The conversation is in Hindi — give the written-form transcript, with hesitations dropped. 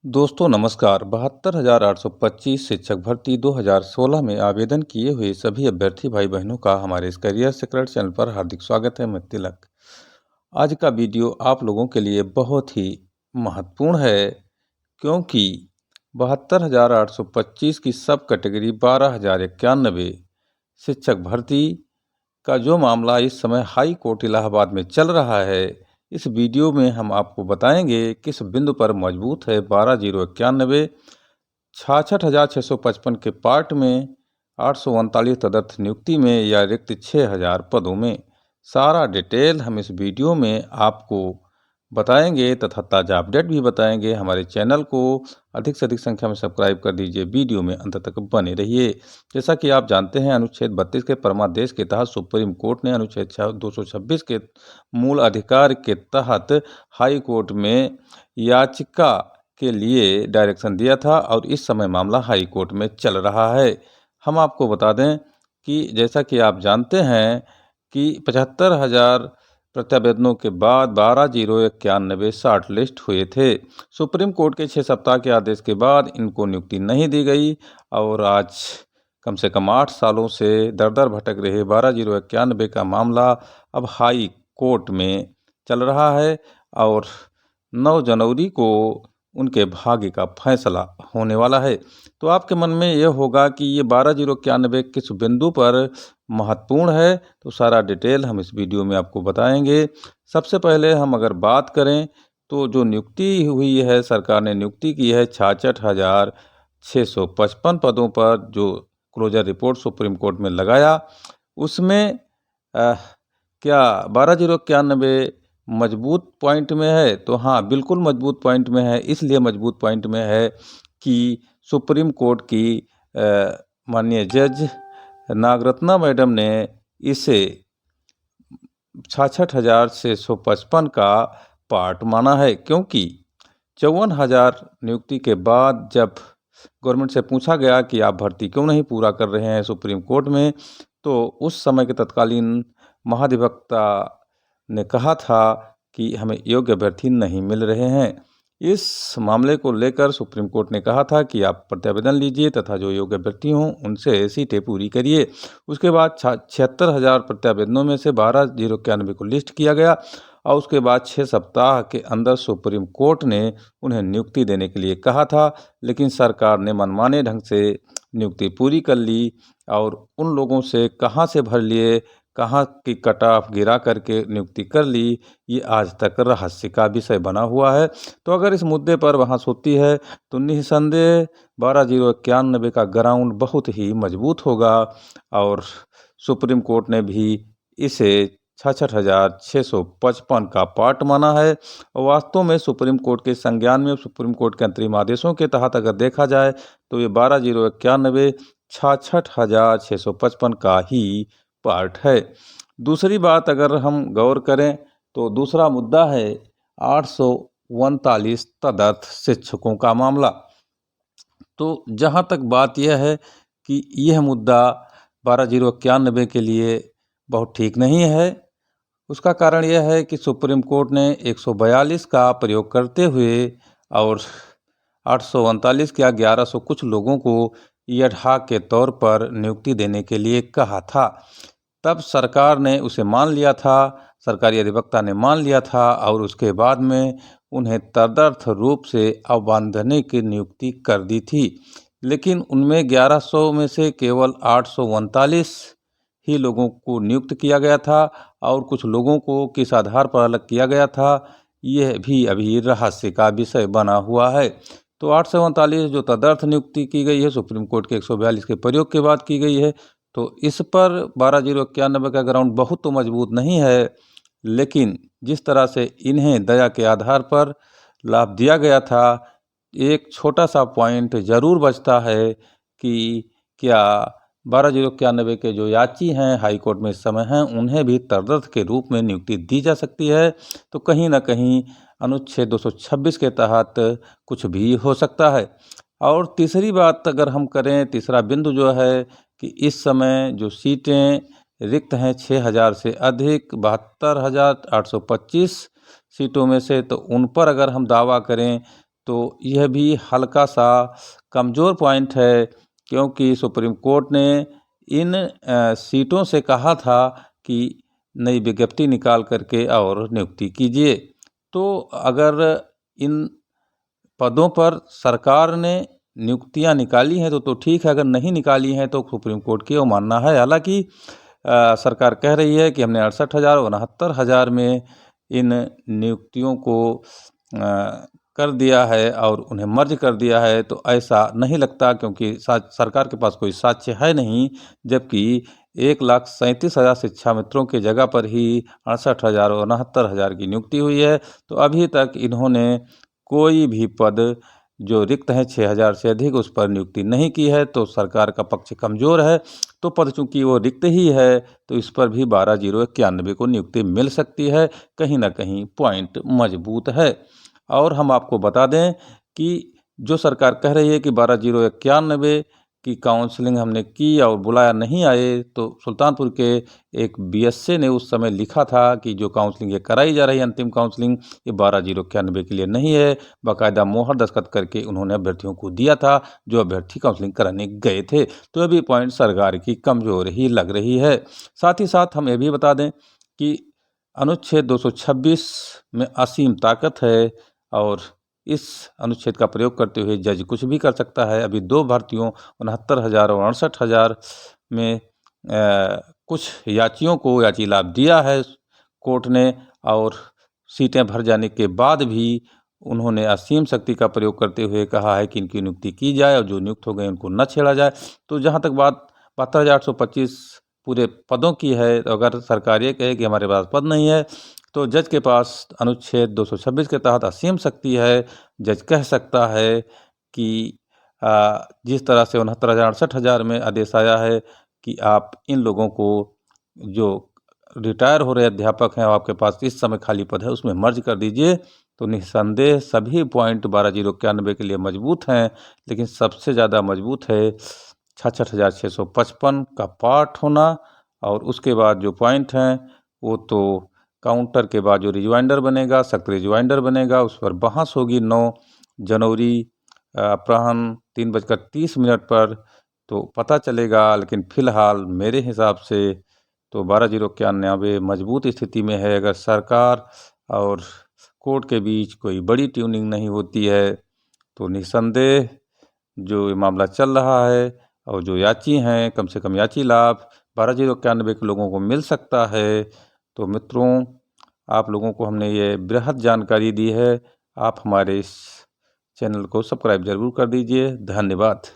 दोस्तों नमस्कार। 72,825 शिक्षक भर्ती 2016 में आवेदन किए हुए सभी अभ्यर्थी भाई बहनों का हमारे इस करियर सीक्रेट चैनल पर हार्दिक स्वागत है। मैं तिलक। आज का वीडियो आप लोगों के लिए बहुत ही महत्वपूर्ण है, क्योंकि 72,825 की सब कैटेगरी 12,091 शिक्षक भर्ती का जो मामला इस समय हाई कोर्ट इलाहाबाद में चल रहा है, इस वीडियो में हम आपको बताएंगे किस बिंदु पर मजबूत है 12,091, 66,655 के पार्ट में, 839 तदर्थ नियुक्ति में या रिक्त 6,000 पदों में। सारा डिटेल हम इस वीडियो में आपको बताएंगे तथा ताज़ा अपडेट भी बताएंगे। हमारे चैनल को अधिक से अधिक संख्या में सब्सक्राइब कर दीजिए। वीडियो में अंत तक बने रहिए। जैसा कि आप जानते हैं, अनुच्छेद 32 के परमादेश के तहत सुप्रीम कोर्ट ने अनुच्छेद 226 के मूल अधिकार के तहत हाई कोर्ट में याचिका के लिए डायरेक्शन दिया था और इस समय मामला हाई कोर्ट में चल रहा है। हम आपको बता दें कि जैसा कि आप जानते हैं कि 75,000 प्रत्यावेदनों के बाद 12,091 शॉर्ट लिस्ट हुए थे। सुप्रीम कोर्ट के 6 सप्ताह के आदेश के बाद इनको नियुक्ति नहीं दी गई और आज कम से कम 8 सालों से दर दर भटक रहे 12,091 का मामला अब हाई कोर्ट में चल रहा है और 9 जनवरी को उनके भाग्य का फैसला होने वाला है। तो आपके मन में यह होगा कि ये 12,091 किस बिंदु पर महत्वपूर्ण है, तो सारा डिटेल हम इस वीडियो में आपको बताएंगे। सबसे पहले हम अगर बात करें तो जो नियुक्ति हुई है, सरकार ने नियुक्ति की है 66,655 पदों पर, जो क्लोजर रिपोर्ट सुप्रीम कोर्ट में लगाया, उसमें क्या 12,091 मजबूत पॉइंट में है? तो हाँ, बिल्कुल मजबूत पॉइंट में है। इसलिए मजबूत पॉइंट में है कि सुप्रीम कोर्ट की माननीय जज नागरत्ना मैडम ने इसे 66,655 का पार्ट माना है, क्योंकि 54,000 नियुक्ति के बाद जब गवर्नमेंट से पूछा गया कि आप भर्ती क्यों नहीं पूरा कर रहे हैं सुप्रीम कोर्ट में, तो उस समय के तत्कालीन महाधिवक्ता ने कहा था कि हमें योग्य अभ्यर्थी नहीं मिल रहे हैं। इस मामले को लेकर सुप्रीम कोर्ट ने कहा था कि आप प्रत्यावेदन लीजिए तथा जो योग्य अभ्यर्थी हों उनसे सीटें पूरी करिए। उसके बाद 76,000 प्रत्यावेदनों में से 12,091 को लिस्ट किया गया और उसके बाद 6 सप्ताह के अंदर सुप्रीम कोर्ट ने उन्हें नियुक्ति देने के लिए कहा था, लेकिन सरकार ने मनमाने ढंग से नियुक्ति पूरी कर ली और उन लोगों से कहाँ से भर लिए, कहाँ की कट ऑफ गिरा करके नियुक्ति कर ली, ये आज तक रहस्य का विषय बना हुआ है। तो अगर इस मुद्दे पर बहस होती है तो निस्संदेह 12,091 का ग्राउंड बहुत ही मजबूत होगा और सुप्रीम कोर्ट ने भी इसे 66,655 का पार्ट माना है। और वास्तव में सुप्रीम कोर्ट के संज्ञान में, सुप्रीम कोर्ट के अंतरिम आदेशों के तहत अगर देखा जाए तो ये 12,091 66,655 का ही पार्ट है। दूसरी बात अगर हम गौर करें तो दूसरा मुद्दा है 839 तदर्थ शिक्षकों का मामला। तो जहाँ तक बात यह है कि यह मुद्दा 12,091 के लिए बहुत ठीक नहीं है। उसका कारण यह है कि सुप्रीम कोर्ट ने 142 का प्रयोग करते हुए और 839 या 1100 कुछ लोगों को यढ़ा के तौर पर नियुक्ति देने के लिए कहा था। तब सरकार ने उसे मान लिया था, सरकारी अधिवक्ता ने मान लिया था और उसके बाद में उन्हें तदर्थ रूप से अवैधानिक नियुक्ति कर दी थी। लेकिन उनमें 1100 में से केवल 839 ही लोगों को नियुक्त किया गया था और कुछ लोगों को किस आधार पर अलग किया गया था, यह भी अभी रहस्य का विषय बना हुआ है। तो 839 जो तदर्थ नियुक्ति की गई है, सुप्रीम कोर्ट के 142 के प्रयोग के बाद की गई है। तो इस पर 12,091 का ग्राउंड बहुत तो मजबूत नहीं है, लेकिन जिस तरह से इन्हें दया के आधार पर लाभ दिया गया था, एक छोटा सा पॉइंट ज़रूर बचता है कि क्या 12,091 के जो याची हैं हाई कोर्ट में इस समय हैं, उन्हें भी तदर्थ के रूप में नियुक्ति दी जा सकती है। तो कहीं ना कहीं अनुच्छेद 226 के तहत कुछ भी हो सकता है। और तीसरी बात अगर हम करें, तीसरा बिंदु जो है कि इस समय जो सीटें रिक्त हैं 6,000 से अधिक, 72,825 सीटों में से, तो उन पर अगर हम दावा करें तो यह भी हल्का सा कमज़ोर पॉइंट है, क्योंकि सुप्रीम कोर्ट ने इन सीटों से कहा था कि नई विज्ञप्ति निकाल करके और नियुक्ति कीजिए। तो अगर इन पदों पर सरकार ने नियुक्तियां निकाली हैं तो ठीक है, अगर नहीं निकाली हैं तो सुप्रीम कोर्ट की वो मानना है। हालांकि सरकार कह रही है कि हमने 68,000 69,000 में इन नियुक्तियों को कर दिया है और उन्हें मर्ज कर दिया है, तो ऐसा नहीं लगता, क्योंकि सरकार के पास कोई साक्ष्य है नहीं। जबकि 1,37,000 शिक्षा मित्रों की जगह पर ही 68,000 और 69,000 की नियुक्ति हुई है। तो अभी तक इन्होंने कोई भी पद जो रिक्त है 6,000 से अधिक, उस पर नियुक्ति नहीं की है। तो सरकार का पक्ष कमज़ोर है। तो पद चूंकि वो रिक्त ही है, तो इस पर भी 12,091 को नियुक्ति मिल सकती है। कहीं ना कहीं पॉइंट मजबूत है। और हम आपको बता दें कि जो सरकार कह रही है कि 12,091 की काउंसलिंग हमने की और बुलाया नहीं आए, तो सुल्तानपुर के एक बीएसए ने उस समय लिखा था कि जो काउंसलिंग ये कराई जा रही है, अंतिम काउंसलिंग, ये 12,091 के लिए नहीं है। बाकायदा मोहर दस्तखत करके उन्होंने अभ्यर्थियों को दिया था जो अभ्यर्थी काउंसलिंग कराने गए थे। तो ये भी पॉइंट सरकार की कमज़ोर ही लग रही है। साथ ही साथ हम ये भी बता दें कि अनुच्छेद 226 में असीम ताकत है और इस अनुच्छेद का प्रयोग करते हुए जज कुछ भी कर सकता है। अभी 2 भर्तियों 69,000 और 68,000 में कुछ याचियों को याची लाभ दिया है कोर्ट ने, और सीटें भर जाने के बाद भी उन्होंने असीम शक्ति का प्रयोग करते हुए कहा है कि इनकी नियुक्ति की जाए और जो नियुक्त हो गए उनको न छेड़ा जाए। तो जहाँ तक बात 72,825 पूरे पदों की है, तो अगर सरकार ये कहे कि हमारे पास पद नहीं है, तो जज के पास अनुच्छेद 226 के तहत असीम शक्ति है। जज कह सकता है कि जिस तरह से 69,000 68,000 में आदेश आया है कि आप इन लोगों को, जो रिटायर हो रहे अध्यापक हैं और आपके पास इस समय खाली पद है, उसमें मर्ज कर दीजिए। तो निस्संदेह सभी पॉइंट 12,091 के लिए मजबूत हैं, लेकिन सबसे ज़्यादा मजबूत है 66,655 का पार्ट होना। और उसके बाद जो पॉइंट हैं वो तो काउंटर के बाद जो रिजवाइंडर बनेगा, सख्त रिजवाइंडर बनेगा, उस पर बहस होगी 9 जनवरी अपराह्न 3:30 पर, तो पता चलेगा। लेकिन फ़िलहाल मेरे हिसाब से तो 12,091 मजबूत स्थिति में है। अगर सरकार और कोर्ट के बीच कोई बड़ी ट्यूनिंग नहीं होती है, तो निस्संदेह जो ये मामला चल रहा है और जो याची हैं, कम से कम याची लाभ 12,091 के लोगों को मिल सकता है। तो मित्रों, आप लोगों को हमने ये बृहद जानकारी दी है। आप हमारे इस चैनल को सब्सक्राइब ज़रूर कर दीजिए। धन्यवाद।